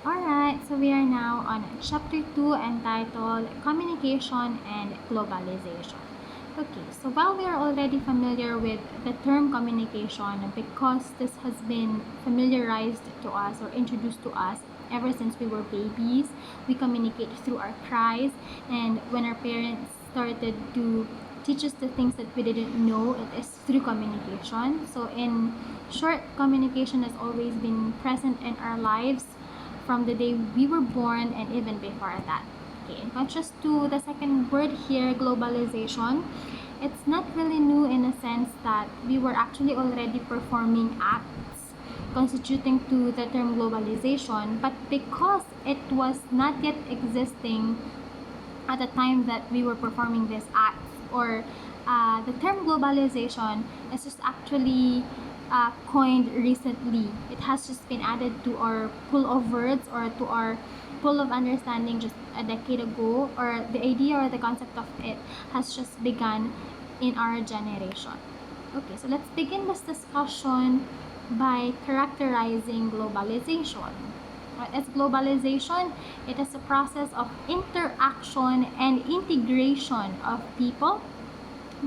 Alright, so we are now on chapter 2 entitled Communication and Globalization. Okay, so while we are already familiar with the term communication because this has been familiarized to us or introduced to us ever since we were babies, we communicate through our cries, and when our parents started to teach us the things that we didn't know, it is through communication. So in short, communication has always been present in our lives from the day we were born and even before that. Okay, in contrast to the second word here, globalization, it's not really new in a sense that we were actually already performing acts constituting to the term globalization, but because it was not yet existing at the time that we were performing these acts, or the term globalization is just actually coined recently. It has just been added to our pool of words or to our pool of understanding just a decade ago, or the idea or the concept of it has just begun in our generation. Okay, so let's begin this discussion by characterizing globalization. What is globalization? It is a process of interaction and integration of people,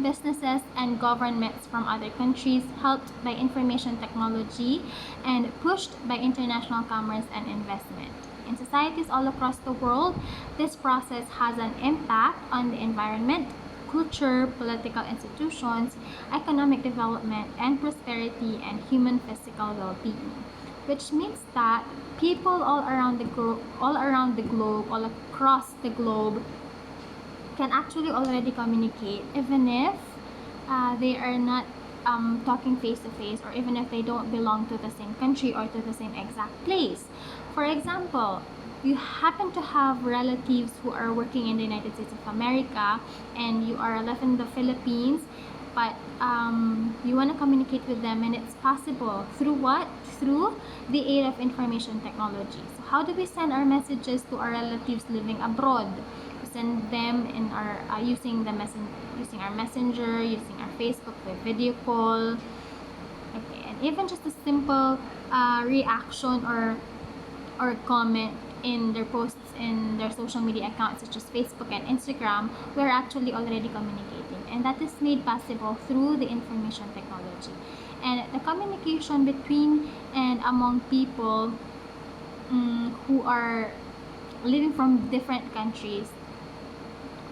businesses, and governments from other countries, helped by information technology and pushed by international commerce and investment. In societies all across the world, this process has an impact on the environment, culture, political institutions, economic development, and prosperity and human physical well-being. Which means that people all around the globe, all across the globe, can actually already communicate even if they are not talking face to face, or even if they don't belong to the same country or to the same exact place. For example, you happen to have relatives who are working in the United States of America and you are left in the Philippines, but you want to communicate with them, and it's possible through what? Through the aid of information technology. So how do we send our messages to our relatives living abroad? We send them in our using our messenger, using our Facebook with video call. Okay, and even just a simple reaction or comment in their posts in their social media accounts such as Facebook and Instagram, we're actually already communicating, and that is made possible through the information technology. And the communication between and among people who are living from different countries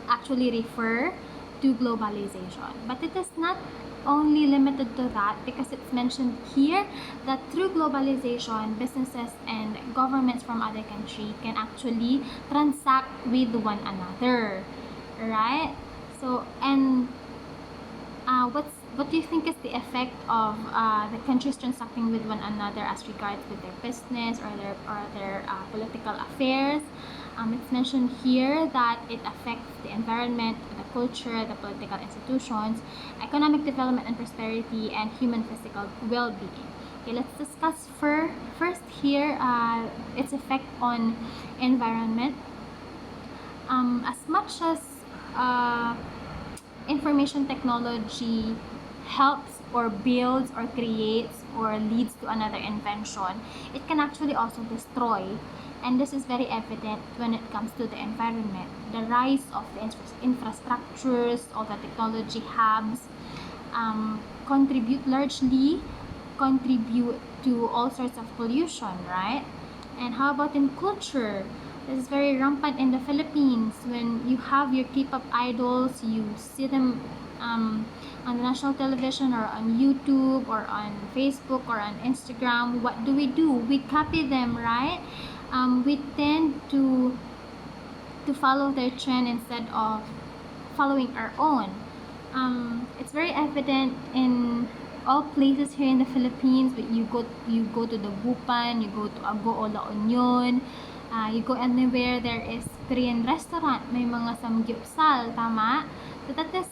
actually refer to globalization. But it is not only limited to that, because it's mentioned here that through globalization, businesses and governments from other countries can actually transact with one another, right? So, and what do you think is the effect of the countries transacting with one another as regards with their business or their political affairs? It's mentioned here that it affects the environment, the culture, the political institutions, economic development and prosperity, and human physical well-being. Okay, let's discuss first here its effect on environment. As much as information technology helps or builds or creates or leads to another invention, it can actually also destroy. And this is very evident when it comes to the environment. The rise of the infrastructures, all the technology hubs, largely contribute to all sorts of pollution, right? And how about in culture? This is very rampant in the Philippines. When you have your K-pop idols, you see them on the national television or on YouTube or on Facebook or on Instagram. What do? We copy them, right? We tend to follow their trend instead of following our own. It's very evident in all places here in the Philippines. But you go to the Bupan, you go to Agoo La Union, you go anywhere there is Korean restaurant, may mga samgyupsal, tama? So that is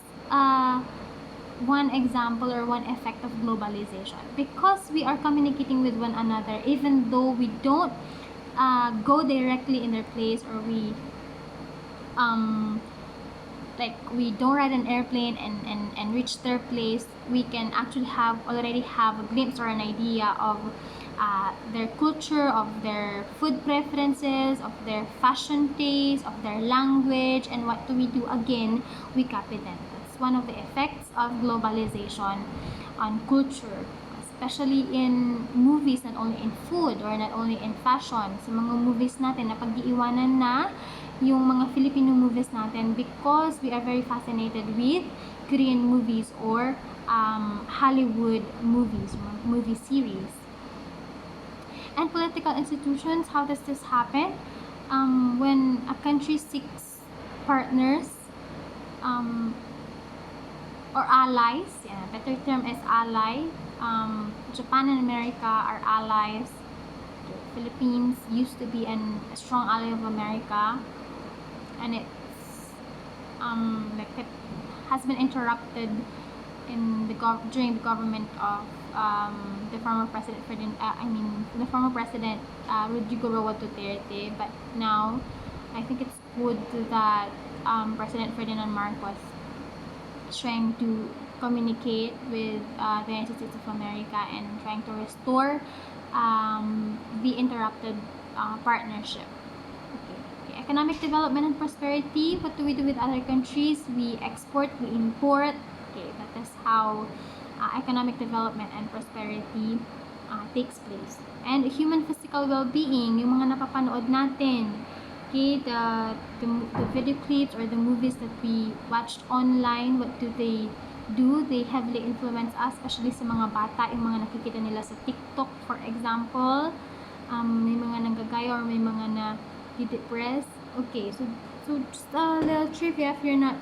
one example or one effect of globalization, because we are communicating with one another even though we don't go directly in their place, or we don't ride an airplane and reach their place. We can actually already have a glimpse or an idea of their culture, of their food preferences, of their fashion taste, of their language, and what do we do again? We copy them. That's one of the effects of globalization on culture, especially in movies, not only in food or not only in fashion. Sa mga movies natin, napag-iiwanan na yung mga Filipino movies natin because we are very fascinated with Korean movies or Hollywood movies, movie series. And political institutions, how does this happen? When a country seeks partners or allies, yeah, better term is ally. Japan and America are allies. The Philippines used to be a strong ally of America, and it's like it has been interrupted in during the government of the former president the former president Rodrigo Roa Duterte. But now I think it's good that President Ferdinand Marcos is trying to communicate with the United States of America and trying to restore the interrupted partnership. Okay. Economic development and prosperity. What do we do with other countries? We export, we import. Okay, that is how economic development and prosperity takes place. And human physical well-being, yung mga napapanood natin, okay, the video clips or the movies that we watched online, what do? They heavily influence us, especially sa mga bata, yung mga nakikita nila sa TikTok, for example. May mga nanggagaya or may mga na depress. Okay, so just a little trivia if you're not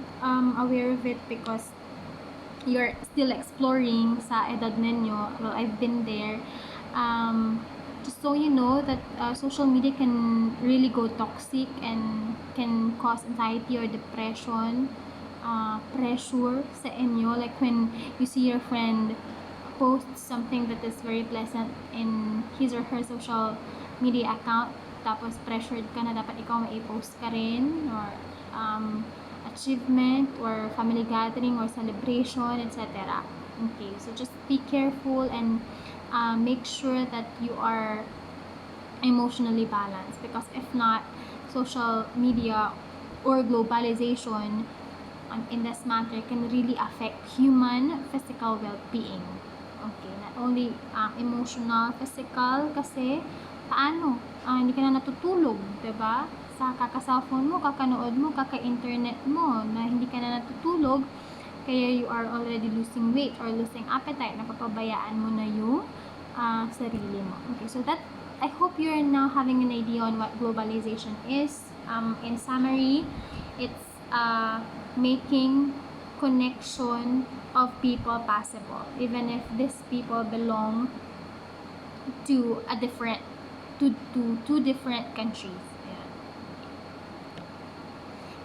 aware of it, because you're still exploring sa edad ninyo. Well, I've been there. Just so you know that social media can really go toxic and can cause anxiety or depression, pressure sa inyo. Like when you see your friend post something that is very pleasant in his or her social media account, tapos pressured ka na dapat ikaw mai-post ka rin, or achievement or family gathering or celebration, etc. Okay, so just be careful and make sure that you are emotionally balanced, because if not, social media or globalization in this matter can really affect human physical well-being. Okay, not only emotional, physical, kasi paano? Hindi ka na natutulog, diba? Sa kaka-cellphone mo, kakanood mo, kaka-internet mo, na hindi ka na natutulog, kaya you are already losing weight or losing appetite, napapabayaan mo na yung sarili mo. Okay, so that, I hope you're now having an idea on what globalization is. In summary, it's making connection of people possible, even if these people belong to a different two different countries. Yeah.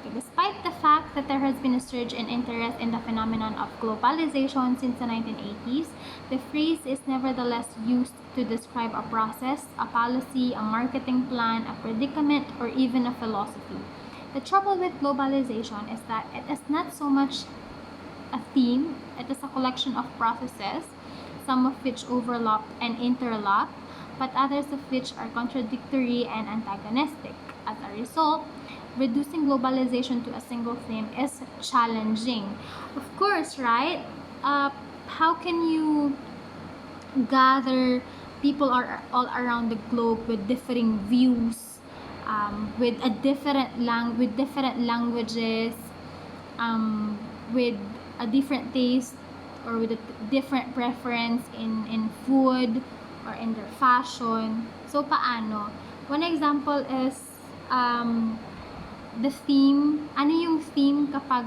Okay, despite the fact that there has been a surge in interest in the phenomenon of globalization since the 1980s, the phrase is nevertheless used to describe a process, a policy, a marketing plan, a predicament, or even a philosophy. The trouble with globalization is that it is not so much a theme, it is a collection of processes, some of which overlap and interlock, but others of which are contradictory and antagonistic. As a result, reducing globalization to a single theme is challenging. Of course, right? How can you gather people are all around the globe with differing views, with different languages, with a different taste or with a different preference in food or in their fashion? So paano? One example is the theme. Ano yung theme kapag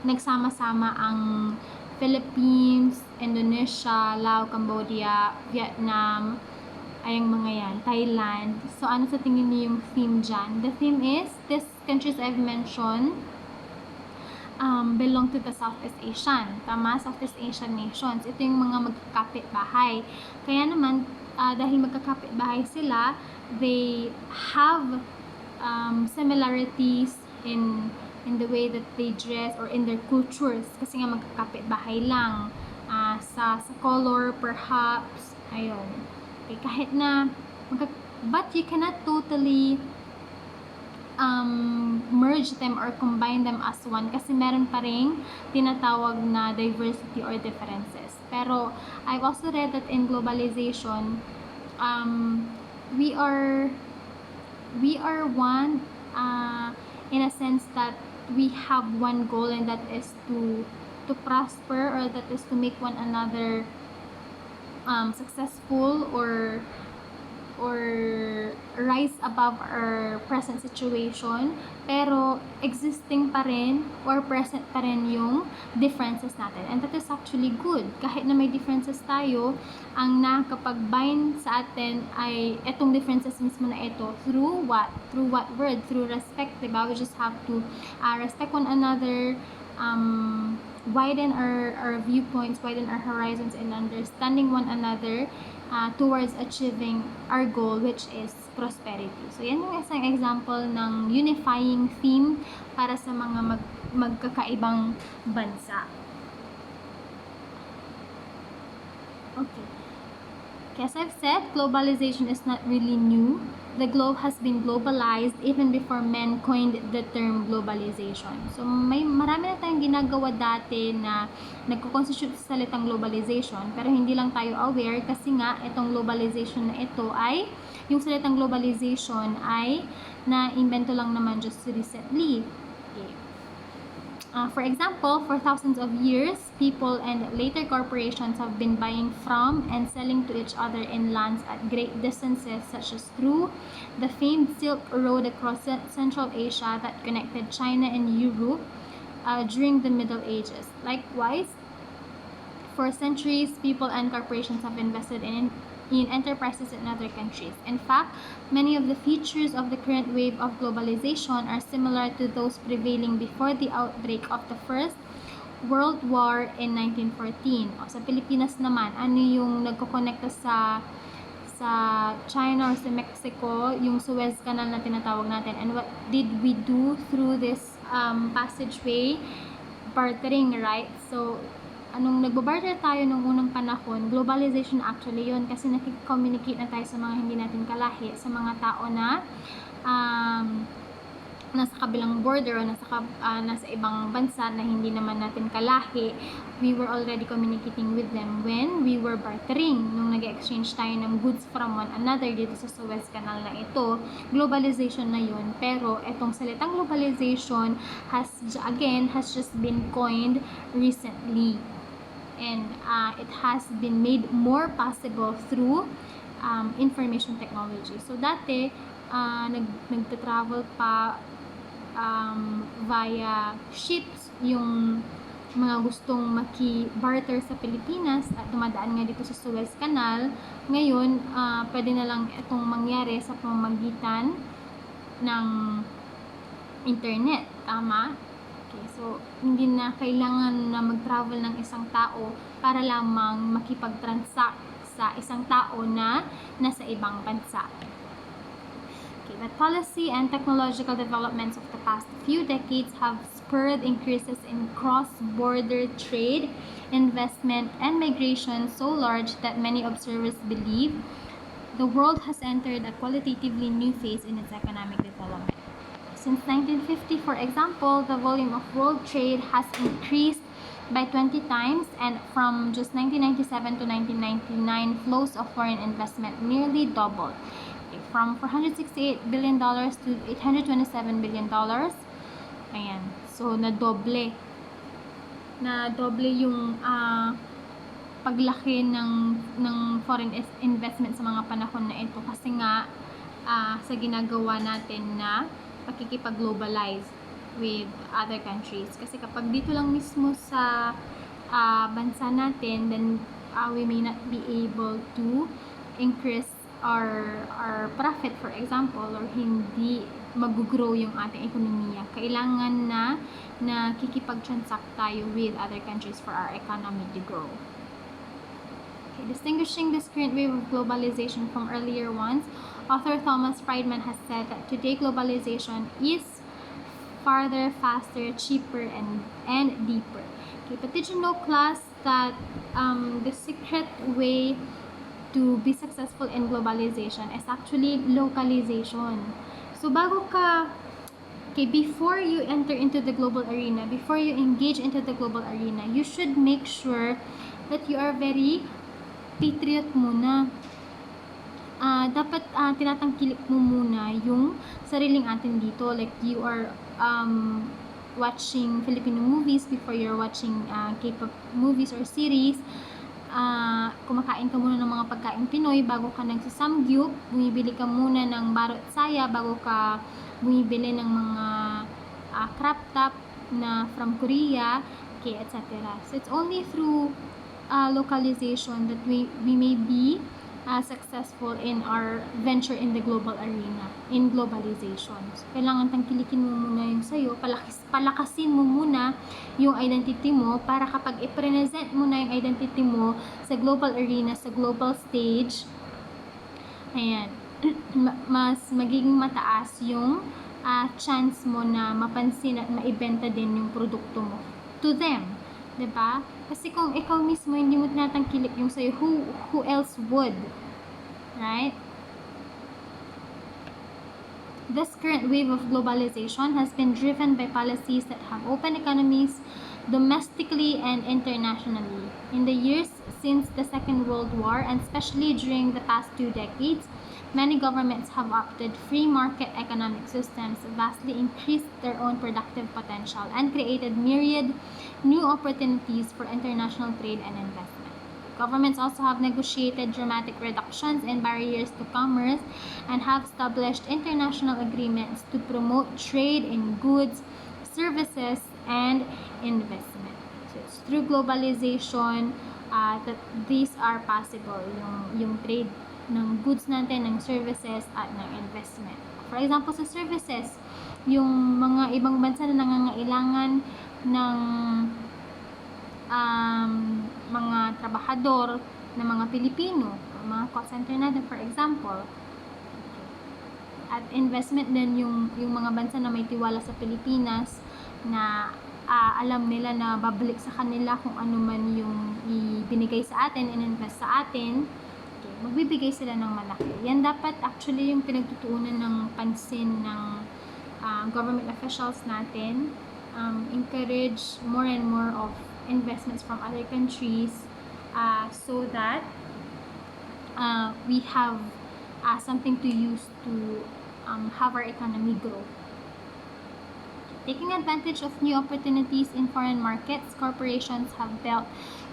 nagsama-sama ang Philippines, Indonesia, Laos, Cambodia, Vietnam, ayang mga yan, Thailand. So ano sa tingin niyo yung theme dyan? The theme is, these countries I've mentioned belong to the Southeast Asian. Tama? Southeast Asian nations. Ito yung mga magkakapit-bahay. Kaya naman, dahil magkakapit-bahay sila, they have similarities in the way that they dress or in their cultures. Kasi nga magkakapit-bahay lang. Sa color, perhaps. Ayun. Okay, kahit na, but you cannot totally merge them or combine them as one kasi meron pa ring tinatawag na diversity or differences. Pero I've also read that in globalization, we are one, in a sense that we have one goal, and that is to prosper, or that is to make one another successful, or rise above our present situation, pero existing pa rin or present pa rin yung differences natin. And that is actually good. Kahit na may differences tayo, ang nakakapag-bind sa atin ay etong differences mismo na ito. Through what? Through what word? Through respect, diba? We just have to respect one another, widen our viewpoints, widen our horizons, and understanding one another towards achieving our goal, which is prosperity. So, yan yung isang example ng unifying theme para sa mga magkakaibang bansa. Okay. As I've said, globalization is not really new. The globe has been globalized even before men coined the term globalization. So, marami na tayong ginagawa dati na nagko-constitute sa salitang globalization, pero hindi lang tayo aware kasi nga itong globalization na ito ay, yung salitang globalization ay na-invento lang naman just recently. Okay. For example, for thousands of years, people and later corporations have been buying from and selling to each other in lands at great distances, such as through the famed Silk Road across Central Asia that connected China and Europe during the Middle Ages. Likewise, for centuries, people and corporations have invested in enterprises in other countries. In fact, many of the features of the current wave of globalization are similar to those prevailing before the outbreak of the First World War in 1914. O, sa Pilipinas naman, ano yung nagkokonekta sa China or sa Mexico, yung Suez Canal na tinatawag natin. And what did we do through this passageway? Bartering, right? So, anong nagbabarter tayo nung unang panahon, globalization actually yun, kasi nakikicommunicate na tayo sa mga hindi natin kalahi, sa mga tao na nasa kabilang border o nasa ibang bansa na hindi naman natin kalahi. We were already communicating with them when we were bartering, nung nag-exchange tayo ng goods from one another dito sa Suez Canal na ito. Globalization na yun, pero itong salitang globalization has just been coined recently. And it has been made more possible through information technology. So, dati, nagta-travel pa via ships yung mga gustong maki-barter sa Pilipinas at dumadaan nga dito sa Suez Canal. Ngayon, pwede na lang itong mangyari sa pamamagitan ng internet. Tama? Okay, so hindi na kailangan na mag-travel ng isang tao para lamang makipag-transact sa isang tao na nasa ibang bansa. Okay, but policy and technological developments of the past few decades have spurred increases in cross-border trade, investment, and migration so large that many observers believe the world has entered a qualitatively new phase in its economic development. Since 1950, for example, the volume of world trade has increased by 20 times, and from just 1997 to 1999, flows of foreign investment nearly doubled, from $468 billion to $827 billion. Ayan. So, nadoble yung paglaki ng foreign investment sa mga panahon na ito, kasi nga sa ginagawa natin na pakikipag-globalize with other countries. Kasi kapag dito lang mismo sa bansa natin, then we may not be able to increase our profit, for example, or hindi mag-grow yung ating ekonomiya. Kailangan na nakikipag-transact tayo with other countries for our economy to grow. Okay, distinguishing this current wave of globalization from earlier ones, author Thomas Friedman has said that today globalization is farther, faster, cheaper, and deeper. Okay, but did you know, class, that the secret way to be successful in globalization is actually localization. So before you enter into the global arena, before you engage into the global arena, you should make sure that you are very patriot muna. Dapat tinatangkilik mo muna yung sariling atin dito. Like you are watching Filipino movies before you're watching K-pop movies or series. Kumakain ka muna ng mga pagkain Pinoy bago ka nagsasamgyup. Bumibili ka muna ng barot saya bago ka bumibili ng mga crop top na from Korea, okay, etc. So it's only through localization that we may be successful in our venture in the global arena, in globalization. So, kailangan tangkilikin mo muna yung sa'yo, palakasin mo muna yung identity mo para kapag i-present mo na yung identity mo sa global arena, sa global stage, ayan, mas magiging mataas yung chance mo na mapansin at maibenta din yung produkto mo to them. Diba? Kasi kung ikaw mismo hindi mo tinatangkilik yung sa'yo, who else would? Right? This current wave of globalization has been driven by policies that have opened economies domestically and internationally. In the years since the Second World War, and especially during the past 2 decades, many governments have opted free market economic systems, vastly increased their own productive potential, and created myriad new opportunities for international trade and investment. Governments also have negotiated dramatic reductions in barriers to commerce and have established international agreements to promote trade in goods, services, and investment. So it's through globalization that these are possible, yung trade ng goods natin, ng services, at ng investment. For example, sa services, yung mga ibang bansa na nangangailangan ng mga trabahador na mga Pilipino, mga call center natin, for example. At investment din yung mga bansa na may tiwala sa Pilipinas na alam nila na babalik sa kanila kung ano man yung ibinigay sa atin, in-invest sa atin, okay, magbibigay sila ng malaki. Yan dapat actually yung pinagtutuunan ng pansin ng government officials natin. Encourage more and more of investments from other countries so that we have something to use to have our economy grow. Taking advantage of new opportunities in foreign markets, corporations have built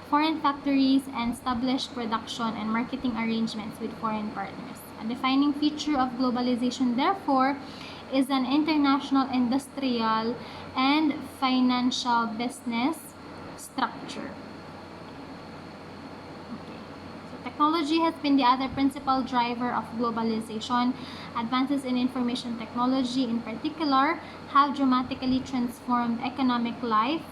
foreign factories and established production and marketing arrangements with foreign partners. A defining feature of globalization, therefore, is an international industrial and financial business structure. Technology has been the other principal driver of globalization. Advances in information technology, in particular, have dramatically transformed economic life.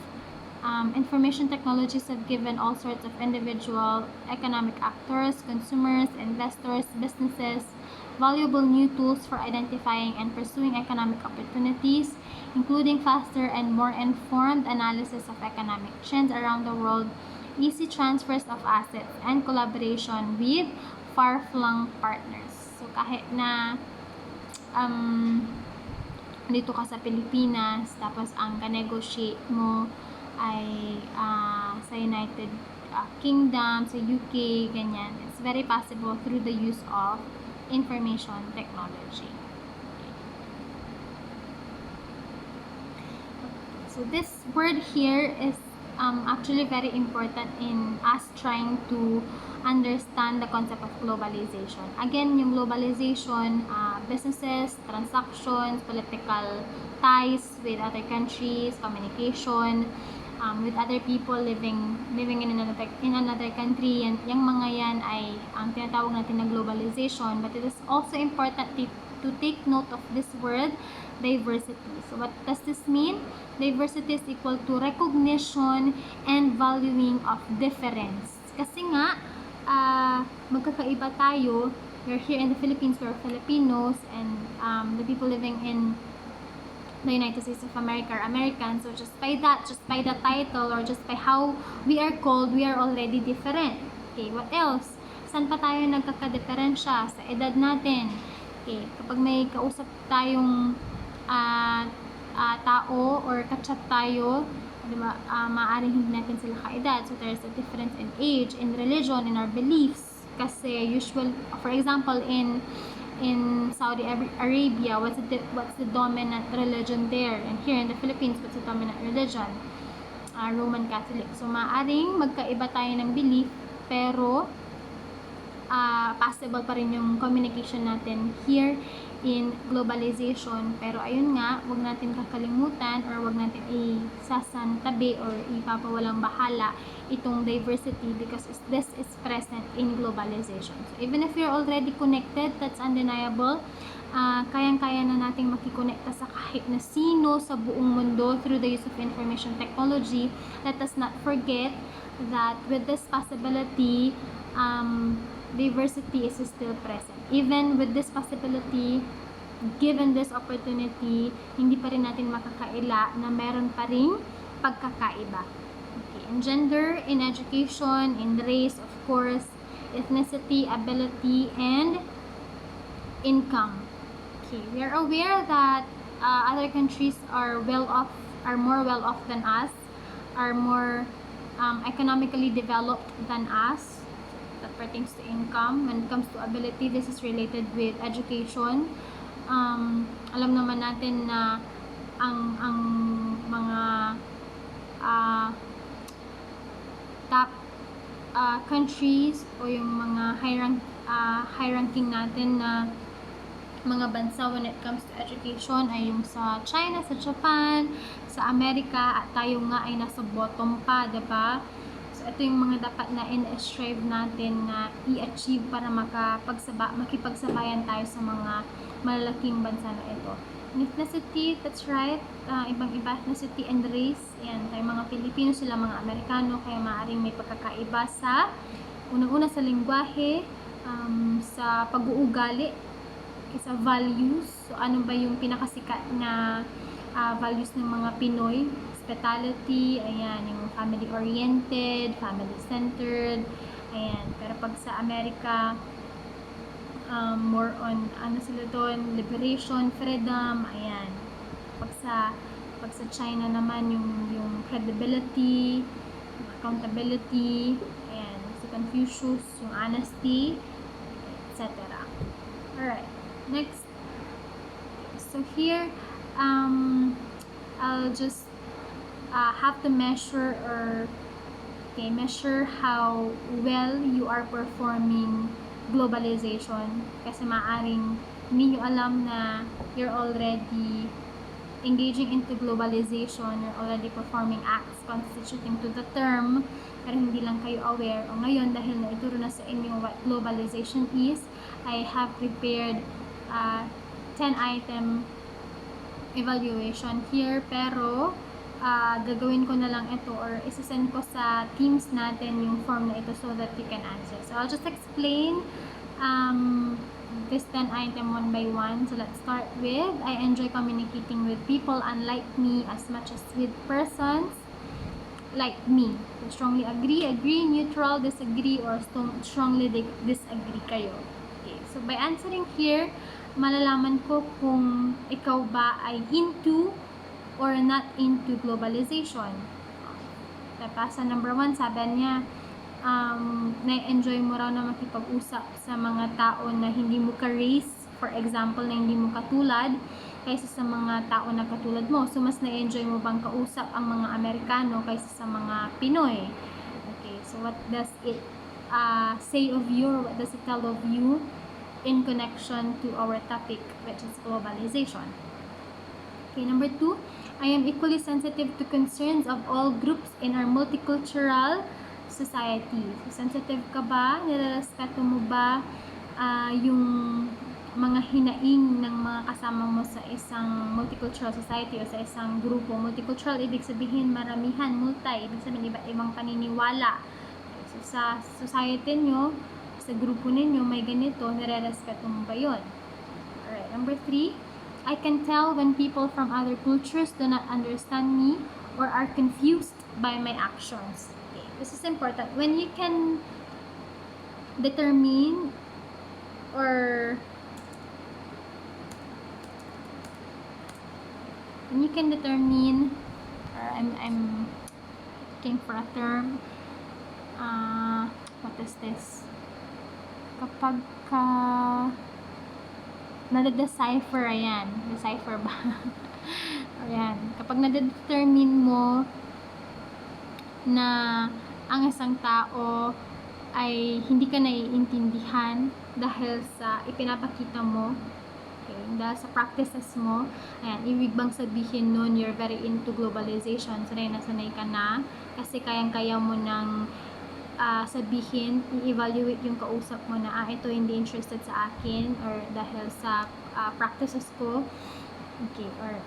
Information technologies have given all sorts of individual economic actors, consumers, investors, businesses, valuable new tools for identifying and pursuing economic opportunities, including faster and more informed analysis of economic trends around the world, easy transfers of assets, and collaboration with far-flung partners. So, kahit na dito ka sa Pilipinas, tapos ang ka-negotiate mo ay sa United Kingdom, sa UK, ganyan. It's very possible through the use of information technology. So, this word here is actually very important in us trying to understand the concept of globalization. Again, yung globalization, businesses, transactions, political ties with other countries, communication with other people living in another country, and yung mga yan ay ang tinatawag natin na globalization. But it is also important to take note of this word, diversity. So what does this mean? Diversity is equal to recognition and valuing of difference. Kasi nga, magkakaiba tayo. We're here in the Philippines, we're Filipinos, and the people living in the United States of America are Americans. So just by the title, or just by how we are called, we are already different. Okay, what else? Saan pa tayo nagkakadeferensya? Sa edad natin. Okay, kapag may kausap tayong tao or kachat tayo, diba, maaaring hindi natin sila kaedad. So there's a difference in age, in religion, in our beliefs. Kasi for example, in Saudi Arabia, what's the dominant religion there? And here in the Philippines, what's the dominant religion? Roman Catholic. So maaaring magkaiba tayo ng belief, pero possible pa rin yung communication natin here in globalization. Pero ayun nga, wag natin kakalimutan or wag natin isasantabi or ipapawalang bahala itong diversity because this is present in globalization. So even if you're already connected, that's undeniable. Kayang-kaya na nating makikonekta sa kahit na sino sa buong mundo through the use of information technology. Let us not forget that with this possibility, diversity is still present. Even with this possibility, given this opportunity, hindi pa rin natin makakaila na meron pa rin pagkakaiba. Okay. In gender, in education, in race, of course, ethnicity, ability, and income. Okay. We are aware that other countries are more well off than us, are more economically developed than us. That pertains to income. When it comes to ability, this is related with education. Alam naman natin na ang mga top countries o yung mga high ranking natin na mga bansa when it comes to education ay yung sa China, sa Japan, sa Amerika, at tayo nga ay nasa bottom pa, diba? So ito yung mga dapat na in-strive natin na i-achieve para makipagsabayan tayo sa mga malalaking bansa na ito. In ethnicity, that's right, ibang-iba ethnicity and race. Ayan, tayo mga Pilipino, sila mga Amerikano, kaya maaaring may pagkakaiba sa unang-una sa lengguwahe, sa pag-uugali, sa values. So ano ba yung pinakasikat na values ng mga Pinoy? Hospitality, ayan, yung family-oriented, family-centered, ayan. Pero pag sa Amerika, more on, ano sila doon, liberation, freedom, ayan. Pag sa China naman, yung credibility, accountability, ayan. Si Confucius, yung honesty, etc. Alright, next. So here, I'll just have to measure how well you are performing globalization, kasi maaring hindi nyo alam na you're already engaging into globalization, you're already performing acts constituting to the term, pero hindi lang kayo aware. O ngayon, dahil naituro na sa inyo what globalization is, I have prepared 10-item evaluation here, pero gagawin ko na lang ito or isasend ko sa teams natin yung form na ito so that you can answer. So I'll just explain this 10-item one by one. So let's start with, I enjoy communicating with people unlike me as much as with persons like me. So strongly agree, neutral, disagree, or strongly disagree kayo. Okay, so by answering here, malalaman ko kung ikaw ba ay into or not into globalization. Diba? Sa number 1, sabi niya, na-enjoy mo raw na makipag-usap sa mga tao na hindi mo ka-race, for example, na hindi mo katulad, kaysa sa mga tao na katulad mo. So, mas na-enjoy mo bang kausap ang mga Amerikano kaysa sa mga Pinoy? Okay, so what does it say of you, or what does it tell of you in connection to our topic, which is globalization? Okay, number 2, I am equally sensitive to concerns of all groups in our multicultural society. So, sensitive ka ba? Nirerespeto mo ba yung mga hinaing ng mga kasama mo sa isang multicultural society o sa isang grupo? Multicultural, ibig sabihin maramihan, multi, ibig sabihin iba't ibang paniniwala. So, sa society nyo, sa grupo ninyo, may ganito, nirerespeto mo ba yun? Alright, number 3, I can tell when people from other cultures do not understand me or are confused by my actions. Okay, this is important. When you can determine or when you can determine, or I'm looking for a term, what is this? Kapag ka nade-decipher, ayan, decipher ba? Ayan, kapag nade-determine mo na ang isang tao ay hindi ka naiintindihan dahil sa ipinapakita mo, okay, dahil sa practices mo, ayan, ibig bang sabihin nun you're very into globalization, sanay na sanay ka na, kasi kayang-kaya mo ng sabihin, i-evaluate yung kausap mo na ito hindi interested sa akin or dahil sa practices ko, okay, or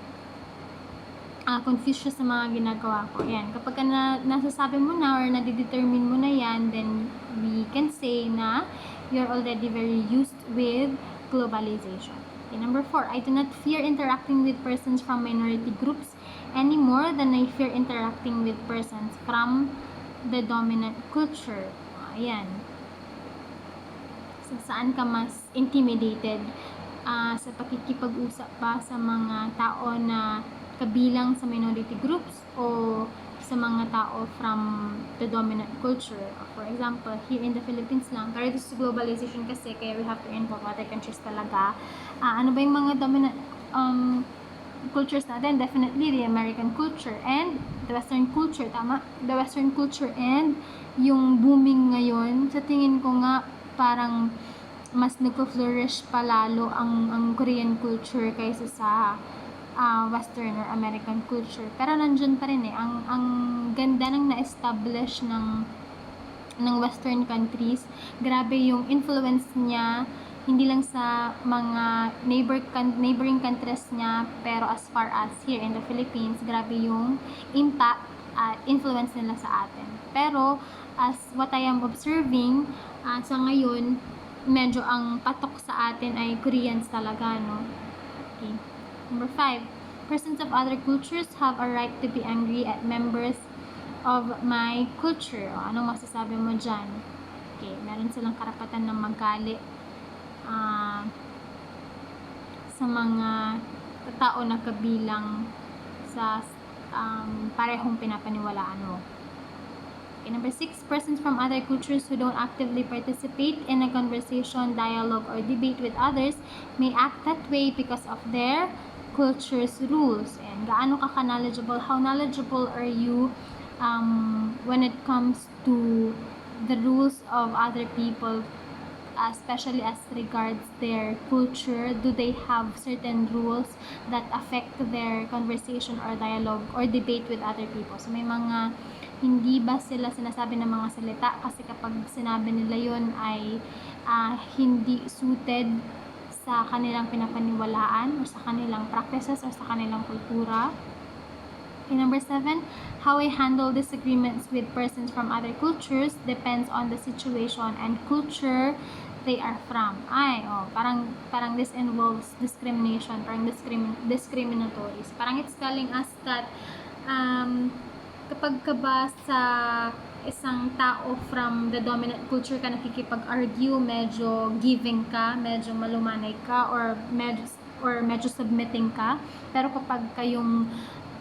confused siya sa mga ginagawa ko. Ayan, kapag nasasabi mo na or nadidetermine mo na yan, then we can say na you're already very used with globalization. Okay, number 4, I do not fear interacting with persons from minority groups any more than I fear interacting with persons from the dominant culture. Ayan. So, saan ka mas intimidated sa pakikipag-usap ba sa mga tao na kabilang sa minority groups o sa mga tao from the dominant culture? For example, here in the Philippines lang, pero this is globalization kasi, kaya we have to involve other countries talaga. Ano ba yung mga dominant cultures natin? Definitely the American culture and the Western culture, tama? The Western culture and yung booming ngayon, sa tingin ko nga parang mas nagpo-flourish palalo ang Korean culture kaysa sa Western or American culture. Pero nandyan pa rin ang ganda ng na-establish ng Western countries. Grabe yung influence niya, hindi lang sa mga neighboring countries niya, pero as far as here in the Philippines, grabe yung impact at influence nila sa atin. Pero as what I am observing, sa ngayon, medyo ang patok sa atin ay Koreans talaga, no? Okay. Number 5, persons of other cultures have a right to be angry at members of my culture. O, anong masasabi mo dyan? Okay, meron silang karapatan na magalit sa mga tao na kabilang sa parehong pinapaniwalaan mo. Okay, number 6, persons from other cultures who don't actively participate in a conversation, dialogue, or debate with others may act that way because of their culture's rules. And gaano ka knowledgeable? How knowledgeable are you when it comes to the rules of other people, especially as regards their culture? Do they have certain rules that affect their conversation or dialogue or debate with other people? So may mga hindi ba sila sinasabi ng mga salita kasi kapag sinabi nila yun ay hindi suited sa kanilang pinapaniwalaan or sa kanilang practices or sa kanilang kultura. Okay, number 7, how I handle disagreements with persons from other cultures depends on the situation and culture they are from. Parang this involves discrimination, parang discriminatory. Parang it's telling us that kapag ka ba sa isang tao from the dominant culture ka nakikipag-argue, medyo giving ka, medyo malumanay ka, or medyo submitting ka. Pero kapag kayong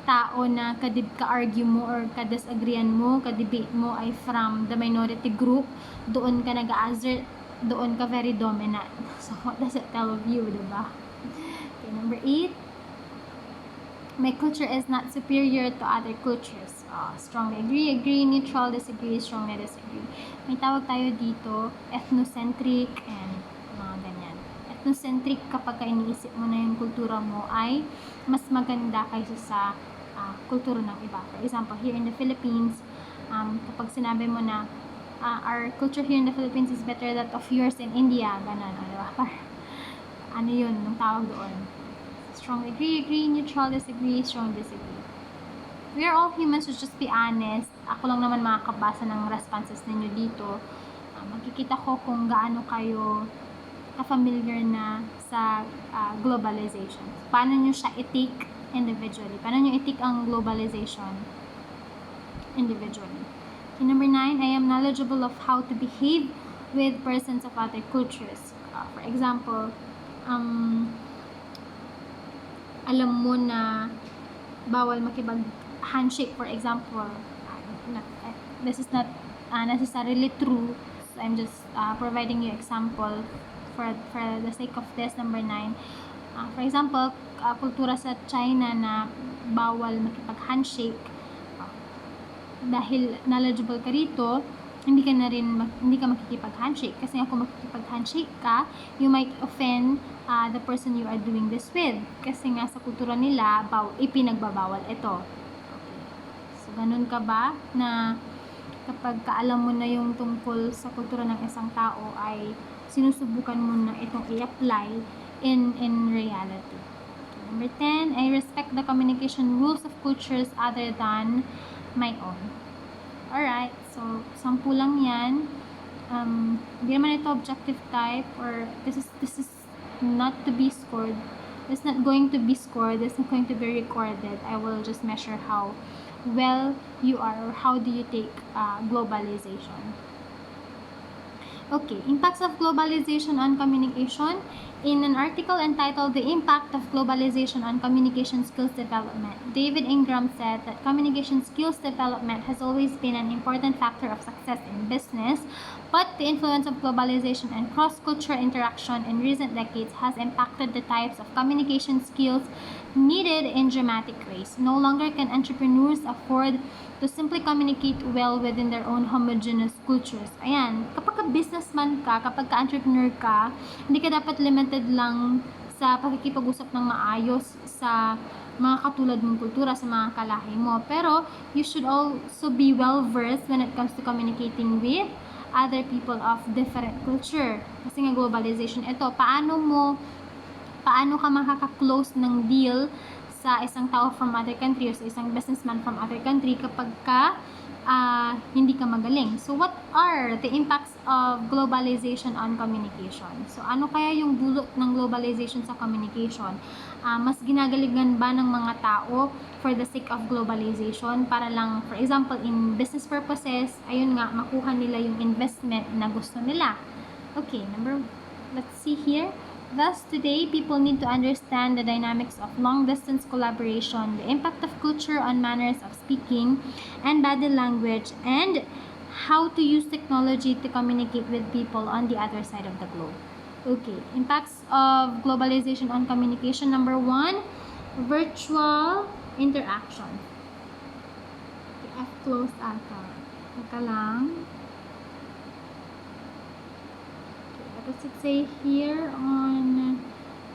tao na ka-argue mo or ka-disagreean mo, ka-debate mo ay from the minority group, doon ka nag-assert, doon ka very dominant. So what does it tell of you, diba? Okay, number 8, my culture is not superior to other cultures. Strongly agree, neutral, disagree, strongly disagree. May tawag tayo dito, ethnocentric, and mga ganyan. Ethnocentric kapag iniisip mo na yung kultura mo ay mas maganda kaysa sa kultura ng iba. For example, here in the Philippines, kapag sinabi mo na our culture here in the Philippines is better that of yours in India, ganun, diba? Ano yun, nung tawag doon? Strong agree, neutral, disagree, strong disagree. We are all humans, so just be honest. Ako lang naman makakabasa ng responses ninyo dito. Makikita ko kung gaano kayo ka-familiar na sa globalization. Paano nyo siya i-take individually? Paano nyo i-take ang globalization individually? Okay, number 9, I am knowledgeable of how to behave with persons of other cultures. For example, um, alam mo na bawal makipag-handshake, for example. This is not necessarily true. So I'm just providing you example for the sake of this. Number 9. For example, kultura sa China na bawal makipag-handshake. Dahil knowledgeable ka rito, hindi ka makikipag-handshake. Kasi kung makikipag-handshake ka, you might offend the person you are doing this with. Kasi nga sa kultura nila, ipinagbabawal ito. Okay. So, ganun ka ba na kapag kaalam mo na yung tungkol sa kultura ng isang tao ay sinusubukan mo na itong i-apply in reality. Okay. Number 10, I respect the communication rules of cultures other than my own. Alright, so 10 lang yan. Hindi naman ito objective type, or this is not to be scored. It's not going to be scored. It's not going to be recorded. I will just measure how well you are, or how do you take globalization. Okay, impacts of globalization on communication. In an article entitled The Impact of Globalization on Communication Skills Development, David Ingram said that communication skills development has always been an important factor of success in business, but the influence of globalization and cross-cultural interaction in recent decades has impacted the types of communication skills needed in dramatic ways. No longer can entrepreneurs afford to simply communicate well within their own homogeneous cultures. Ayan, kapag ka-businessman ka, kapag ka-entrepreneur ka, hindi ka dapat limited lang sa pagkikipag-usap ng maayos sa mga katulad mong kultura, sa mga kalahi mo. Pero, you should also be well-versed when it comes to communicating with other people of different culture. Kasi nga globalization ito, paano ka makaka-close ng deal sa isang tao from other country, or sa isang businessman from other country kapag ka hindi ka magaling. So, what are the impacts of globalization on communication? So, ano kaya yung dulot ng globalization sa communication? Mas ginagalingan ba ng mga tao for the sake of globalization para lang, for example, in business purposes, ayun nga, makuha nila yung investment na gusto nila? Okay, let's see here. Thus, today, people need to understand the dynamics of long-distance collaboration, the impact of culture on manners of speaking and body language, and how to use technology to communicate with people on the other side of the globe. Okay, impacts of globalization on communication. Number 1, virtual interaction. Okay, I've closed ata. Teka lang. What does it say here on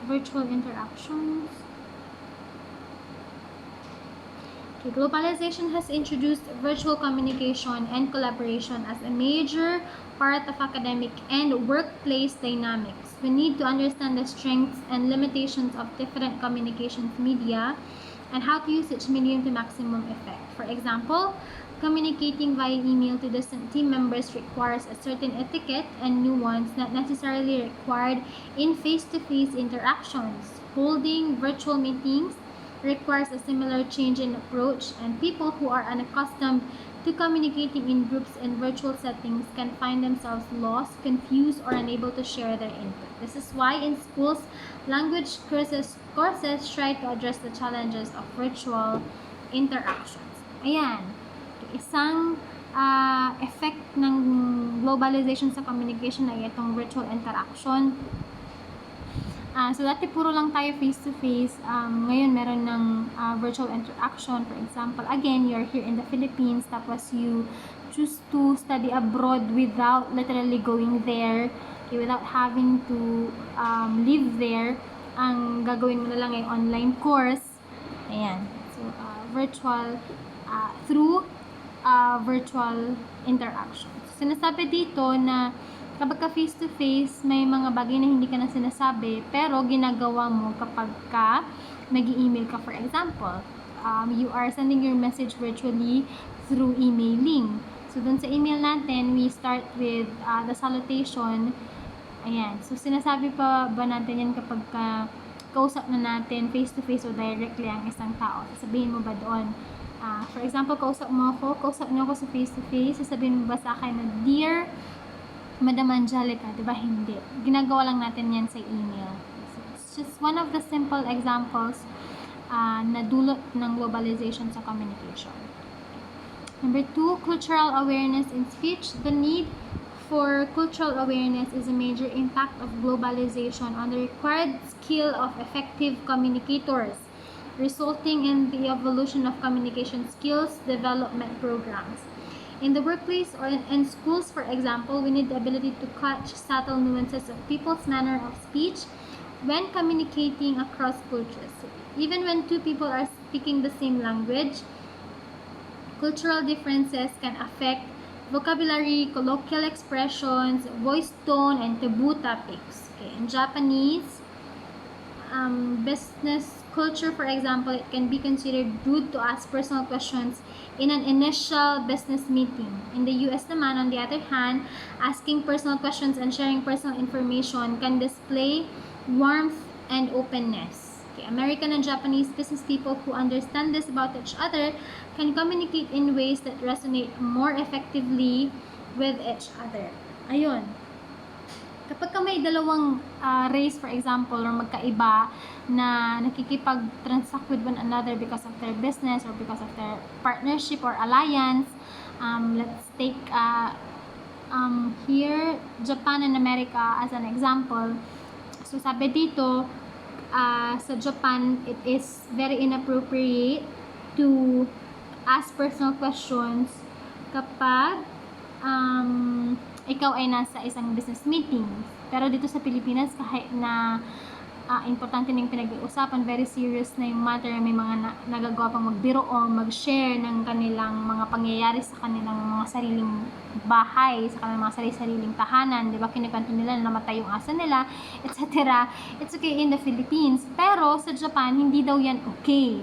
virtual interactions? Okay, globalization has introduced virtual communication and collaboration as a major part of academic and workplace dynamics. We need to understand the strengths and limitations of different communications media and how to use each medium to maximum effect. For example, communicating via email to distant team members requires a certain etiquette and nuance not necessarily required in face-to-face interactions. Holding virtual meetings requires a similar change in approach, and people who are unaccustomed to communicating in groups in virtual settings can find themselves lost, confused, or unable to share their input. This is why in schools, language courses try to address the challenges of virtual interactions. Ayan. Isang effect ng globalization sa communication ay itong virtual interaction. So, dati puro lang tayo face-to-face. Ngayon, meron ng virtual interaction. For example, again, you're here in the Philippines, tapos you choose to study abroad without literally going there, okay, without having to live there. Ang gagawin mo na lang ay online course. Ayan. So, through virtual interactions. Sinasabi dito na kapag ka face-to-face, may mga bagay na hindi ka na sinasabi, pero ginagawa mo kapag ka nag-email ka, for example. You are sending your message virtually through emailing. So, dun sa email natin, we start with the salutation. Ayan. So, sinasabi pa ba natin yan kapag ka kausap na natin face-to-face o directly ang isang tao? Sasabihin mo ba doon? For example, kausap niyo ako sa face-to-face, sasabihin mo ba sa akin na, Dear Madam Angelica, di ba hindi? Ginagawa lang natin yan sa email. So, it's just one of the simple examples na dulot ng globalization sa communication. Number 2, cultural awareness in speech. The need for cultural awareness is a major impact of globalization on the required skill of effective communicators, resulting in the evolution of communication skills development programs. In the workplace or in schools, for example, we need the ability to catch subtle nuances of people's manner of speech when communicating across cultures. Even when two people are speaking the same language, cultural differences can affect vocabulary, colloquial expressions, voice tone, and taboo topics. Okay. In Japanese, business culture, for example, it can be considered rude to ask personal questions in an initial business meeting. In the US naman, on the other hand, asking personal questions and sharing personal information can display warmth and openness. Okay, American and Japanese business people who understand this about each other can communicate in ways that resonate more effectively with each other. Ayun. Kapag may dalawang race, for example, or magkaiba na nakikipag-transact with one another because of their business or because of their partnership or alliance, let's take here, Japan and America as an example. So, sabi dito, sa Japan, it is very inappropriate to ask personal questions kapag ikaw ay nasa isang business meeting. Pero dito sa Pilipinas, kahit na importante na yung pinag-uusapan, very serious na yung matter, may mga nagagawa pang magbiro o mag-share ng kanilang mga pangyayari sa kanilang mga sariling bahay, sa kanilang mga sariling tahanan, di ba? Kinikwento nila na namatay yung asa nila, etc. It's okay in the Philippines. Pero sa Japan, hindi daw yan okay.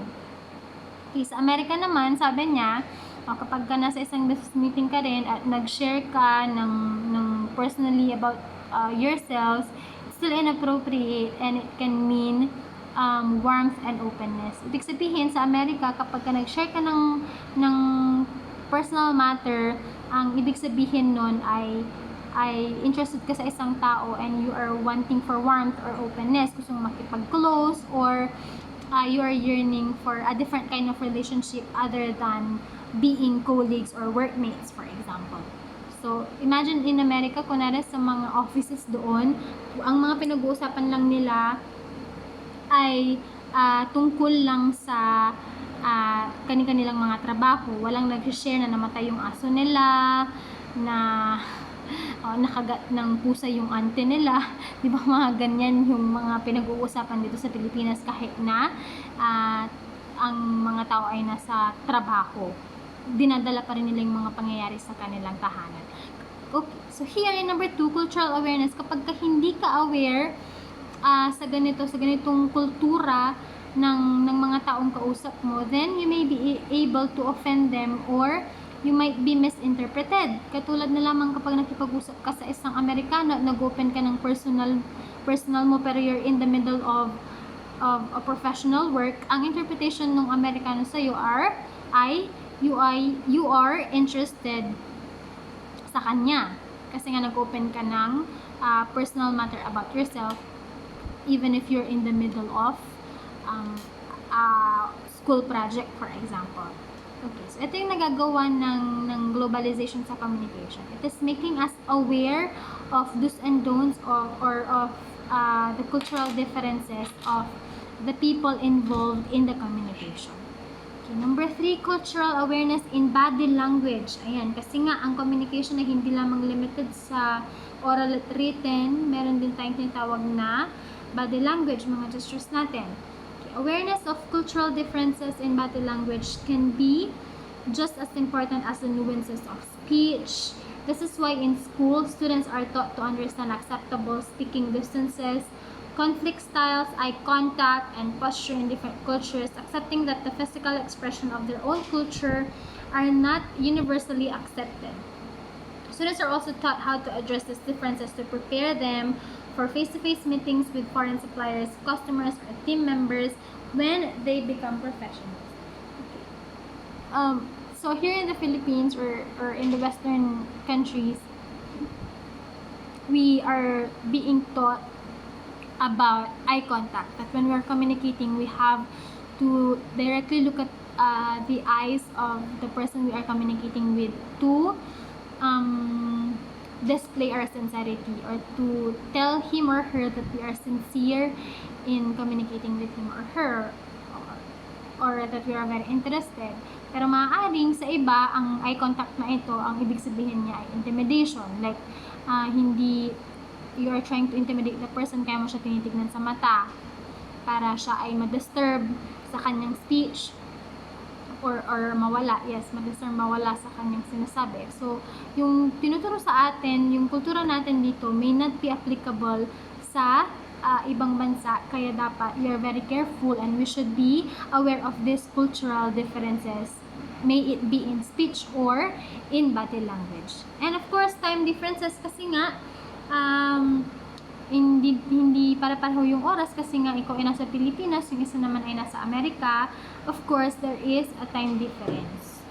Okay, sa Amerika naman, sabi niya, kapag ka nasa isang business meeting ka rin at nag-share ka ng personally about yourselves, it's still inappropriate and it can mean warmth and openness. Ibig sabihin, sa Amerika, kapag ka nag-share ka ng personal matter, ang ibig sabihin nun ay interested ka sa isang tao and you are wanting for warmth or openness, gusto mong makipag-close, or you are yearning for a different kind of relationship other than being colleagues or workmates, for example. So, imagine in America, kunwari sa mga offices doon, ang mga pinag-uusapan lang nila ay tungkol lang sa kanilang mga trabaho. Walang nag-share na namatay yung aso nila, na nakagat ng pusa yung ante nila. Di ba mga ganyan yung mga pinag-uusapan dito sa Pilipinas kahit na ang mga tao ay nasa trabaho. Dinadala pa rin nila yung mga pangyayari sa kanilang tahanan. Okay, so here in number 2, cultural awareness. Kapag hindi ka aware sa ganitong kultura ng mga taong kausap mo, then you may be able to offend them or you might be misinterpreted. Katulad na lamang kapag nakipag-usap ka sa isang Amerikano, nag-open ka ng personal mo pero you're in the middle of a professional work, ang interpretation ng Amerikano sa iyo you are interested sa kanya kasi nga nag-open ka ng personal matter about yourself even if you're in the middle of school project, for example. Okay, so ito yung nagagawa ng globalization sa communication. It is making us aware of do's and don'ts or of the cultural differences of the people involved in the communication. Okay, number 3, cultural awareness in body language. Ayan, kasi nga ang communication ay hindi lamang limited sa oral at written, meron din tayong tinatawag na body language, mga gestures natin. Okay, awareness of cultural differences in body language can be just as important as the nuances of speech. This is why in school, students are taught to understand acceptable speaking distances, conflict styles, eye contact, and posture in different cultures, accepting that the physical expression of their own culture are not universally accepted. Students are also taught how to address these differences to prepare them for face-to-face meetings with foreign suppliers, customers, or team members when they become professionals. Okay. So here in the Philippines or in the Western countries, we are being taught about eye contact, that when we're communicating, we have to directly look at the eyes of the person we are communicating with to display our sincerity, or to tell him or her that we are sincere in communicating with him or her, or that we are very interested. Pero maaaring sa iba, ang eye contact na ito, ang ibig sabihin niya ay intimidation. Like, hindi you are trying to intimidate the person, kaya mo siya tinitignan sa mata para siya ay ma-disturb sa kanyang speech, or mawala, mawala sa kanyang sinasabi. So, yung tinuturo sa atin, yung kultura natin dito may not be applicable sa ibang bansa, kaya dapat we are very careful and we should be aware of these cultural differences, may it be in speech or in body language. And of course, time differences, kasi nga hindi para-pareho yung oras, kasi nga ikaw ay nasa Pilipinas, yung isa naman ay nasa Amerika. Of course, there is a time difference.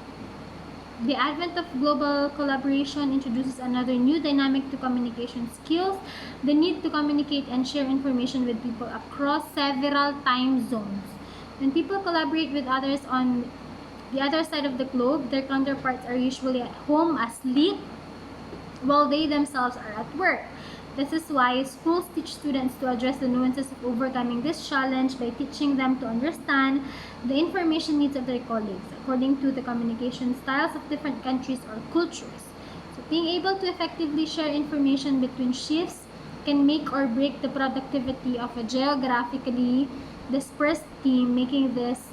The advent of global collaboration introduces another new dynamic to communication skills, the need to communicate and share information with people across several time zones. When people collaborate with others on the other side of the globe, their counterparts are usually at home asleep while they themselves are at work. This is why schools teach students to address the nuances of overcoming this challenge by teaching them to understand the information needs of their colleagues according to the communication styles of different countries or cultures. So, being able to effectively share information between shifts can make or break the productivity of a geographically dispersed team, making this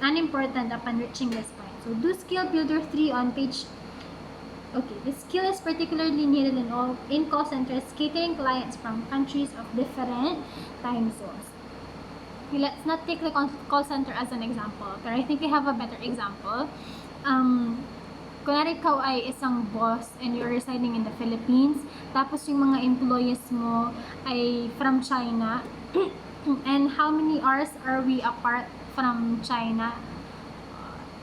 unimportant upon reaching this point. So, do skill builder 3 on page. Okay, this skill is particularly needed in call centers catering clients from countries of different time zones. Okay, let's not take the call center as an example, but I think we have a better example. Kunwari ikaw ay isang boss and you're residing in the Philippines, tapos yung mga employees mo ay from China, and how many hours are we apart from China?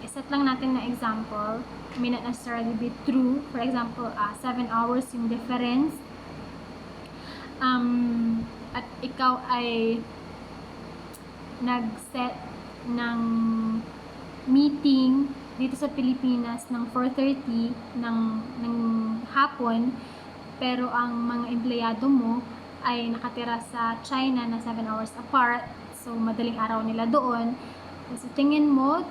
Iset lang natin na example. May not necessarily be true. For example, 7 hours yung difference. At ikaw ay nag-set ng meeting dito sa Pilipinas ng 4:30 ng hapon, pero ang mga empleyado mo ay nakatira sa China na 7 hours apart. So, madaling araw nila doon. So, tingin mo,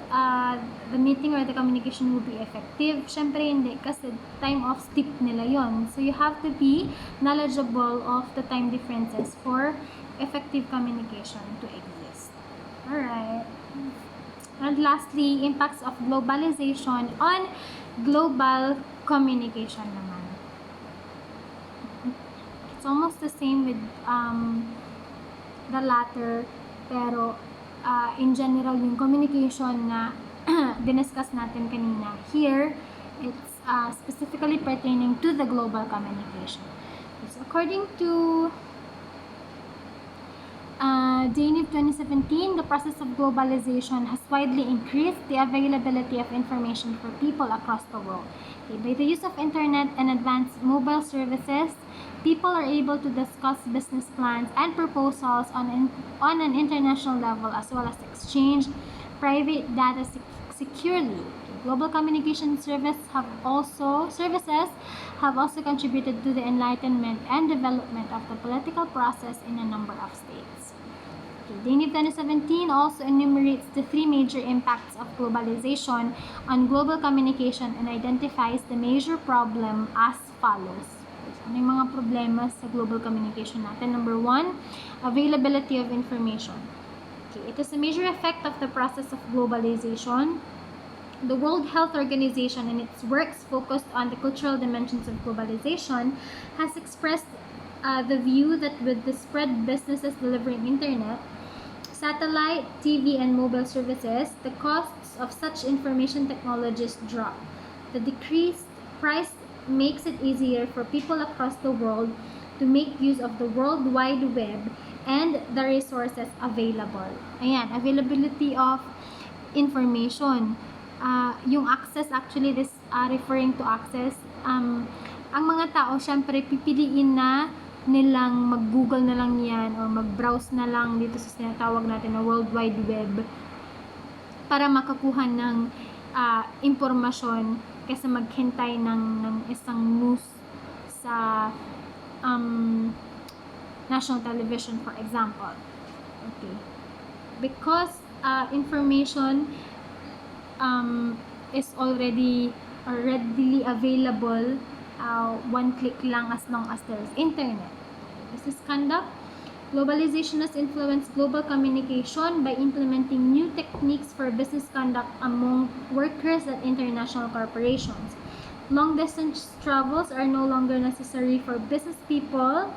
the meeting or the communication will be effective? Syempre hindi, kasi time of sleep nila yon. So, you have to be knowledgeable of the time differences for effective communication to exist. Alright. And lastly, impacts of globalization on global communication naman. It's almost the same with the latter, pero in general, yung communication na diniscuss natin kanina, here, it's specifically pertaining to the global communication. So, according to DNIV 2017, the process of globalization has widely increased the availability of information for people across the world. Okay, by the use of internet and advanced mobile services, people are able to discuss business plans and proposals on an international level, as well as exchange private data securely. Global communication services have also contributed to the enlightenment and development of the political process in a number of states. DNIV 2017 also enumerates the 3 major impacts of globalization on global communication and identifies the major problem as follows. Ano yung mga problema sa global communication natin? Number 1, availability of information. Okay, it is a major effect of the process of globalization. The World Health Organization, in its works focused on the cultural dimensions of globalization, has expressed the view that with the spread businesses delivering internet, satellite, TV, and mobile services, the costs of such information technologies drop. The decreased price makes it easier for people across the world to make use of the World Wide Web and the resources available. Ayan, availability of information. Yung access, actually, this referring to access, ang mga tao syempre pipiliin na nilang mag-google na lang yan or mag-browse na lang dito sa sinatawag natin na World Wide Web para makakuha ng impormasyon kaysa maghintay ng isang news sa national television, for example. Okay. Because information is already readily available, one click lang as long as there is internet. This is conduct. Globalization has influenced global communication by implementing new techniques for business conduct among workers at international corporations. Long-distance travels are no longer necessary for business people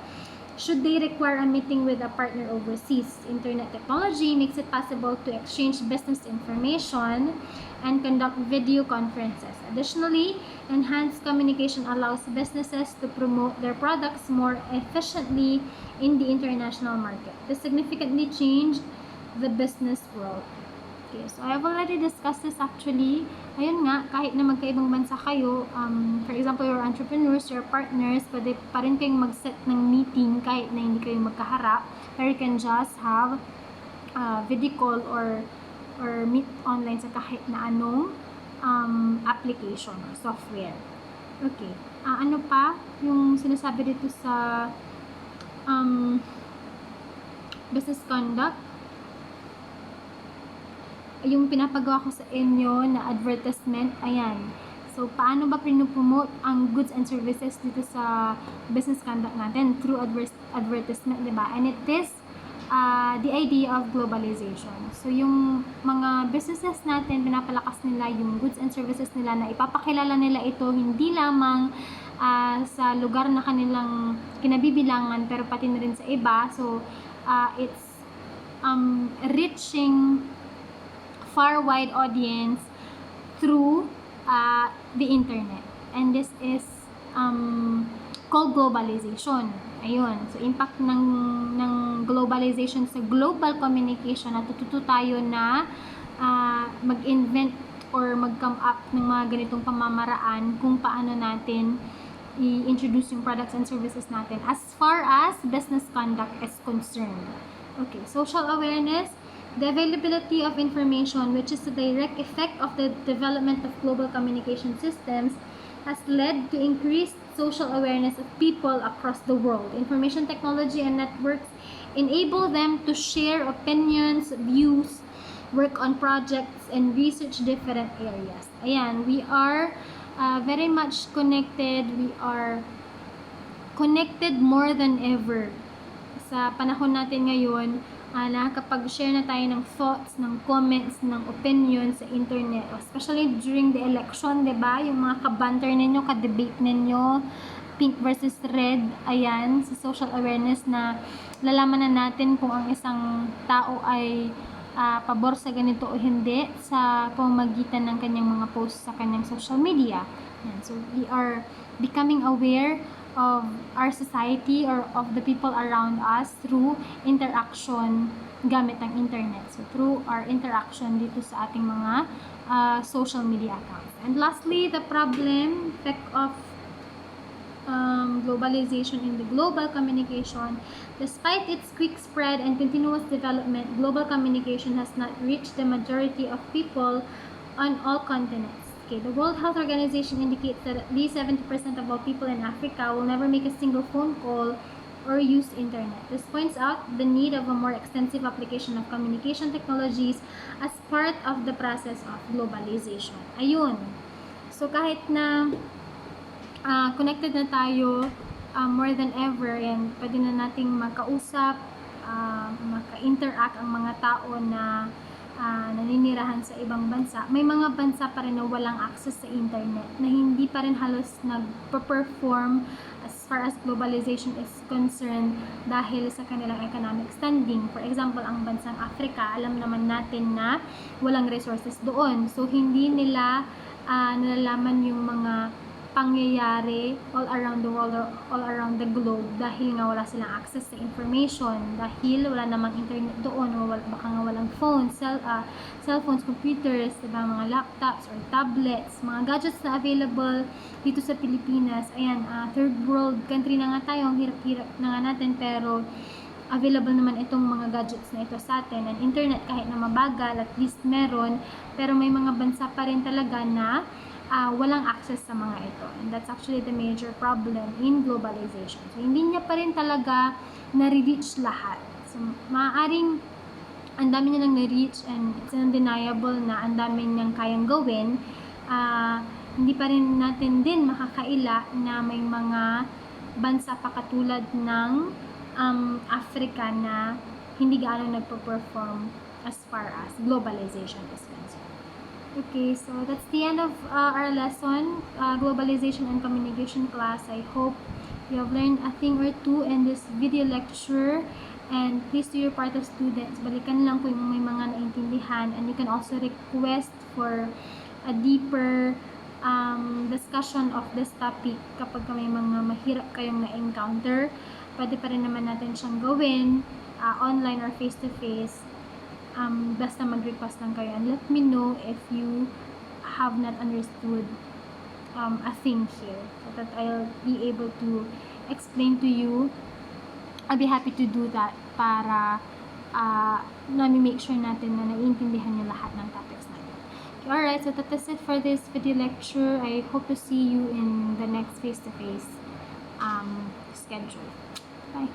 should they require a meeting with a partner overseas. Internet technology makes it possible to exchange business information and conduct video conferences. Additionally, enhanced communication allows businesses to promote their products more efficiently in the international market. This significantly changed the business world. Okay, so I've already discussed this actually. Ayun nga, kahit na magkaibang bansa kayo, for example, your entrepreneurs, your partners, pwede pa rin kayong mag-set ng meeting kahit na hindi kayo magkaharap. Or you can just have video call or meet online sa kahit na anong application or software. Okay, ano pa yung sinasabi dito sa business conduct? Yung pinapagawa ko sa inyo na advertisement, ayan. So, paano ba pinopromote ang goods and services dito sa business conduct natin? Through advertisement, diba? And it is the idea of globalization. So, yung mga businesses natin, pinapalakas nila yung goods and services nila na ipapakilala nila ito hindi lamang sa lugar na kanilang kinabibilangan, pero pati na rin sa iba. So, it's reaching far wide audience through the internet, and this is called globalization. Ayun, so impact ng globalization sa global communication, natututo tayo na mag-invent or mag-come up ng mga ganitong pamamaraan kung paano natin i-introduce yung products and services natin as far as business conduct is concerned. Okay, social awareness. The availability of information, which is a direct effect of the development of global communication systems, has led to increased social awareness of people across the world. Information technology and networks enable them to share opinions, views, work on projects, and research different areas. Ayan, we are very much connected. We are connected more than ever. Sa panahon natin ngayon, nakakapag-share na tayo ng thoughts, ng comments, ng opinions sa internet, especially during the election, diba? Yung mga kabanter ninyo, ka-debate ninyo, pink versus red, ayan, sa social awareness na lalaman na natin kung ang isang tao ay pabor sa ganito o hindi sa pamamagitan ng kanyang mga posts sa kanyang social media. Ayan, so we are becoming aware of our society or of the people around us through interaction gamit ang internet. So, through our interaction dito sa ating mga social media accounts. And lastly, the problem, effect of globalization in the global communication. Despite its quick spread and continuous development, global communication has not reached the majority of people on all continents. Okay, the World Health Organization indicates that at least 70% of all people in Africa will never make a single phone call or use internet. This points out the need of a more extensive application of communication technologies as part of the process of globalization. Ayun. So, kahit na connected na tayo more than ever, and pwede na nating makausap, maka-interact ang mga tao na naninirahan sa ibang bansa. May mga bansa pa rin na walang access sa internet, na hindi pa rin halos nag-perform as far as globalization is concerned dahil sa kanilang economic standing. For example, ang bansang Africa, alam naman natin na walang resources doon. So, hindi nila nalalaman yung mga pangyayari all around the world or all around the globe dahil nga wala silang access sa information, dahil wala namang internet doon, o baka nga walang phones, cellphones, computers, diba, mga laptops or tablets, mga gadgets na available dito sa Pilipinas. Ayan, third world country na nga tayo, ang hirap-hirap na nga natin, pero available naman itong mga gadgets na ito sa atin. And internet, kahit na mabagal, at least meron, pero may mga bansa pa rin talaga na walang access sa mga ito. And that's actually the major problem in globalization. So, hindi niya pa rin talaga na-reach lahat. So, maaaring ang dami niya lang na-reach, and it's undeniable na ang dami niyang kayang gawin. Hindi pa rin natin din makakaila na may mga bansa pa katulad ng Africa na hindi gaano nagpo-perform as far as globalization is concerned. Okay, so that's the end of our lesson, globalization and communication class. I hope you have learned a thing or two in this video lecture. And please do your part of students. Balikan lang kung may mga naintindihan, and you can also request for a deeper discussion of this topic kapag may mga mahirap kayong na-encounter. Pwede pa rin naman natin siyang gawin online or face-to-face. Basta mag-request lang kayo, and let me know if you have not understood a thing here, so that I'll be able to explain to you. I'll be happy to do that para make sure natin na naiintindihan nyo lahat ng topics natin. Okay, alright, so that's it for this video lecture. I hope to see you in the next face-to-face schedule. Bye!